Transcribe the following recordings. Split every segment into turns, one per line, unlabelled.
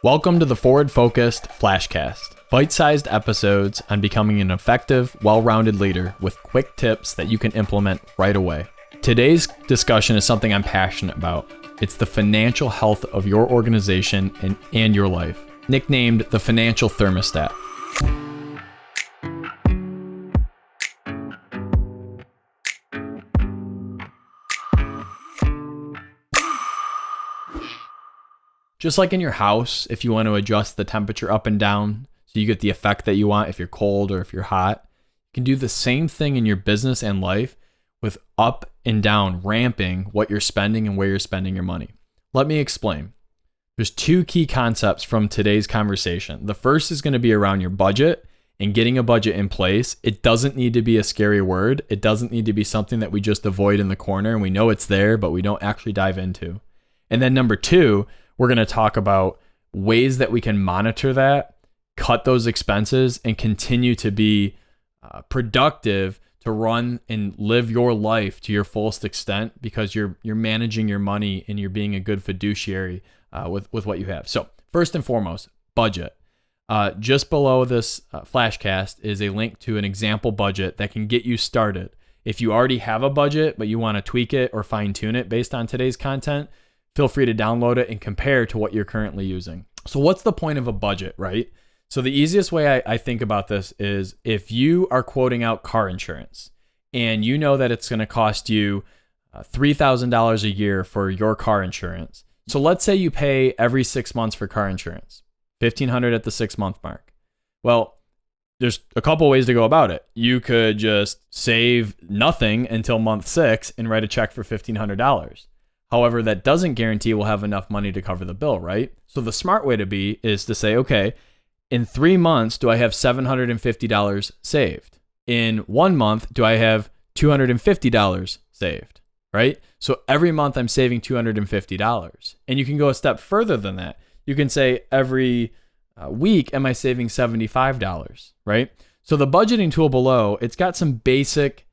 Welcome to the forward-focused FlashCast, bite-sized episodes on becoming an effective, well-rounded leader with quick tips that you can implement right away. Today's discussion is something I'm passionate about. It's the financial health of your organization and your life, nicknamed the Financial Thermostat. Just like in your house, if you want to adjust the temperature up and down so you get the effect that you want if you're cold or if you're hot, you can do the same thing in your business and life with up and down ramping what you're spending and where you're spending your money. Let me explain. There's two key concepts from today's conversation. The first is going to be around your budget and getting a budget in place. It doesn't need to be a scary word. It doesn't need to be something that we just avoid in the corner and we know it's there, but we don't actually dive into. And then number two, we're going to talk about ways that we can monitor that, cut those expenses, and continue to be productive to run and live your life to your fullest extent because you're managing your money and you're being a good fiduciary with what you have. So first and foremost, budget. Just below this FlashCast is a link to an example budget that can get you started. If you already have a budget, but you want to tweak it or fine tune it based on today's content, feel free to download it and compare to what you're currently using. So what's the point of a budget, right? So the easiest way I think about this is if you are quoting out car insurance and you know that it's going to cost you $3,000 a year for your car insurance. So let's say you pay every 6 months for car insurance, $1,500 at the 6-month mark. Well, there's a couple ways to go about it. You could just save nothing until month 6 and write a check for $1,500. However, that doesn't guarantee we'll have enough money to cover the bill, right? So the smart way to be is to say, okay, in 3 months, do I have $750 saved? In 1 month, do I have $250 saved, right? So every month I'm saving $250. And you can go a step further than that. You can say every week, am I saving $75, right? So the budgeting tool below, it's got some basic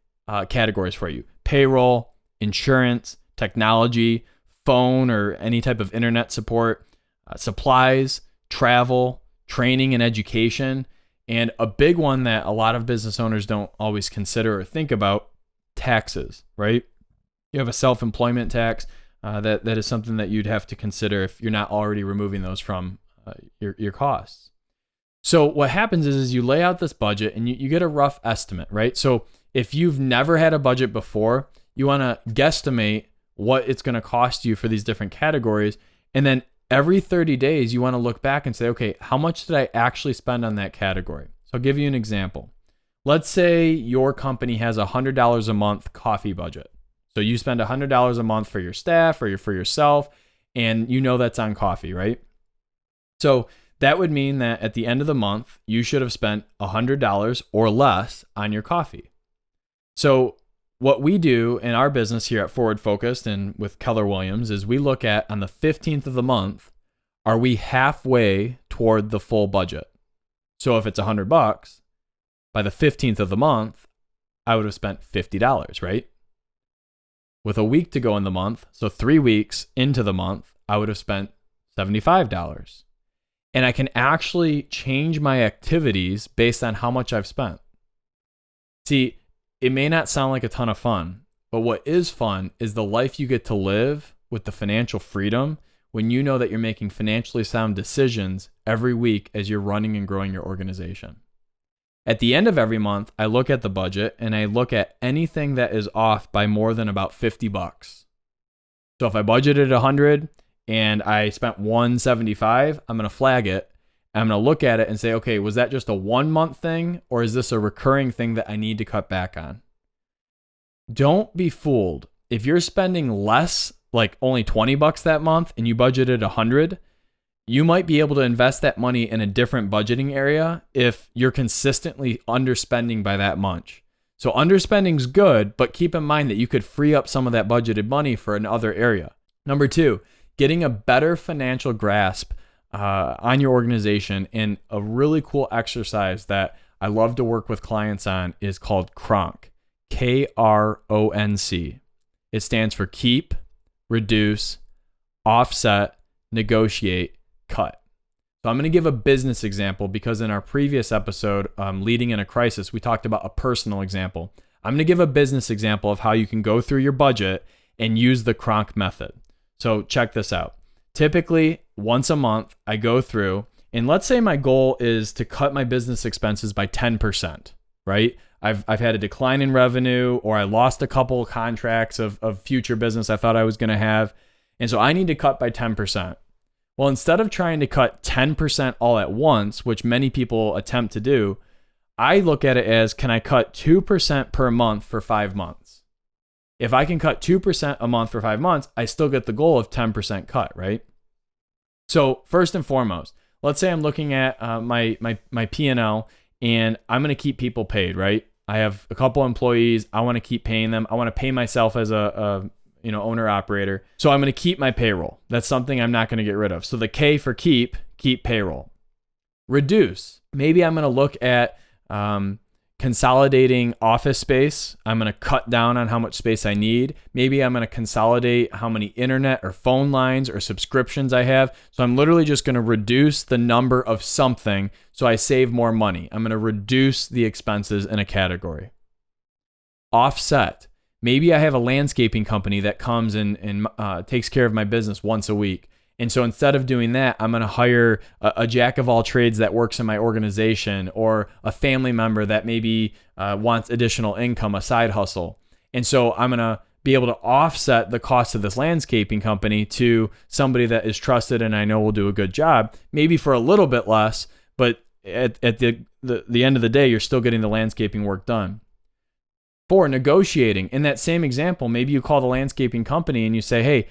categories for you. Payroll, insurance, technology, phone or any type of internet support, supplies, travel, training and education, and a big one that a lot of business owners don't always consider or think about, taxes, right? You have a self-employment tax, that is something that you'd have to consider if you're not already removing those from your costs. So what happens is you lay out this budget and you get a rough estimate, right? So if you've never had a budget before, you want to guesstimate what it's going to cost you for these different categories. And then every 30 days, you want to look back and say, okay, how much did I actually spend on that category? So I'll give you an example. Let's say your company has a $100 a month coffee budget. So you spend $100 a month for your staff or for yourself, and you know that's on coffee, right? So that would mean that at the end of the month, you should have spent $100 or less on your coffee. So what we do in our business here at Forward Focused and with Keller Williams is we look at on the 15th of the month, are we halfway toward the full budget? So if it's $100, by the 15th of the month, I would have spent $50, right? With a week to go in the month, so 3 weeks into the month, I would have spent $75. And I can actually change my activities based on how much I've spent. See, it may not sound like a ton of fun, but what is fun is the life you get to live with the financial freedom when you know that you're making financially sound decisions every week as you're running and growing your organization. At the end of every month, I look at the budget and I look at anything that is off by more than about $50. So if I budgeted $100 and I spent $175, I'm going to flag it. I'm going to look at it and say, okay, was that just a 1 month thing or is this a recurring thing that I need to cut back on? Don't be fooled. If you're spending less, like only $20 that month and you budgeted $100, you might be able to invest that money in a different budgeting area if you're consistently underspending by that much. So underspending's good, but keep in mind that you could free up some of that budgeted money for another area. Number two, getting a better financial grasp on your organization, and a really cool exercise that I love to work with clients on is called KRONC, KRONC. It stands for keep, reduce, offset, negotiate, cut. So I'm going to give a business example because in our previous episode, Leading in a Crisis, we talked about a personal example. I'm going to give a business example of how you can go through your budget and use the KRONC method. So check this out. Typically, once a month, I go through, and let's say my goal is to cut my business expenses by 10%, right? I've had a decline in revenue, or I lost a couple of contracts of future business I thought I was going to have. And so I need to cut by 10%. Well, instead of trying to cut 10% all at once, which many people attempt to do, I look at it as, can I cut 2% per month for 5 months? If I can cut 2% a month for 5 months, I still get the goal of 10% cut, right? So first and foremost, let's say I'm looking at my P&L and I'm going to keep people paid, right? I have a couple employees. I want to keep paying them. I want to pay myself as a owner operator. So I'm going to keep my payroll. That's something I'm not going to get rid of. So the K for keep payroll. Reduce. Maybe I'm going to look at consolidating office space. I'm going to cut down on how much space I need. Maybe I'm going to consolidate how many internet or phone lines or subscriptions I have. So I'm literally just going to reduce the number of something so I save more money. I'm going to reduce the expenses in a category. Offset. Maybe I have a landscaping company that comes and takes care of my business once a week. And so instead of doing that, I'm going to hire a jack of all trades that works in my organization, or a family member that maybe wants additional income, a side hustle. And so I'm going to be able to offset the cost of this landscaping company to somebody that is trusted and I know will do a good job, maybe for a little bit less, but at the end of the day, you're still getting the landscaping work done. 4, negotiating. In that same example, maybe you call the landscaping company and you say, hey,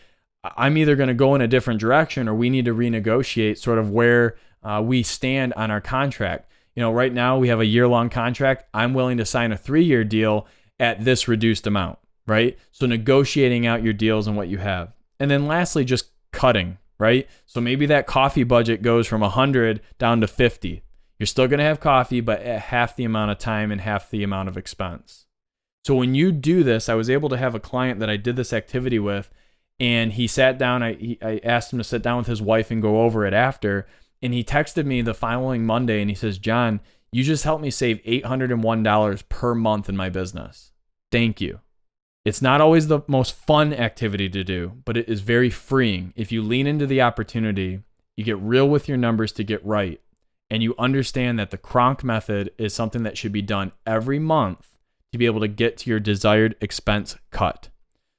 I'm either going to go in a different direction or we need to renegotiate sort of where we stand on our contract. Right now we have a year-long contract. I'm willing to sign a 3-year deal at this reduced amount, right? So negotiating out your deals and what you have. And then lastly, just cutting, right? So maybe that coffee budget goes from 100 down to 50. You're still going to have coffee, but at half the amount of time and half the amount of expense. So when you do this, I was able to have a client that I did this activity with, and he sat down. I asked him to sit down with his wife and go over it after. And he texted me the following Monday and he says, John, you just helped me save $801 per month in my business. Thank you. It's not always the most fun activity to do, but it is very freeing. If you lean into the opportunity, you get real with your numbers to get right, and you understand that the KRONC method is something that should be done every month to be able to get to your desired expense cut.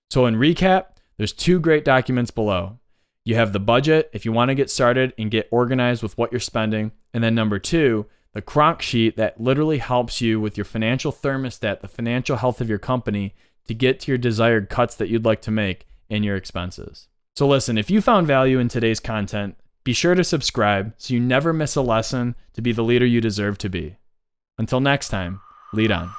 So in recap, there's 2 great documents below. You have the budget if you want to get started and get organized with what you're spending. And then number 2, the KRONC sheet that literally helps you with your financial thermostat, the financial health of your company, to get to your desired cuts that you'd like to make in your expenses. So listen, if you found value in today's content, be sure to subscribe so you never miss a lesson to be the leader you deserve to be. Until next time, lead on.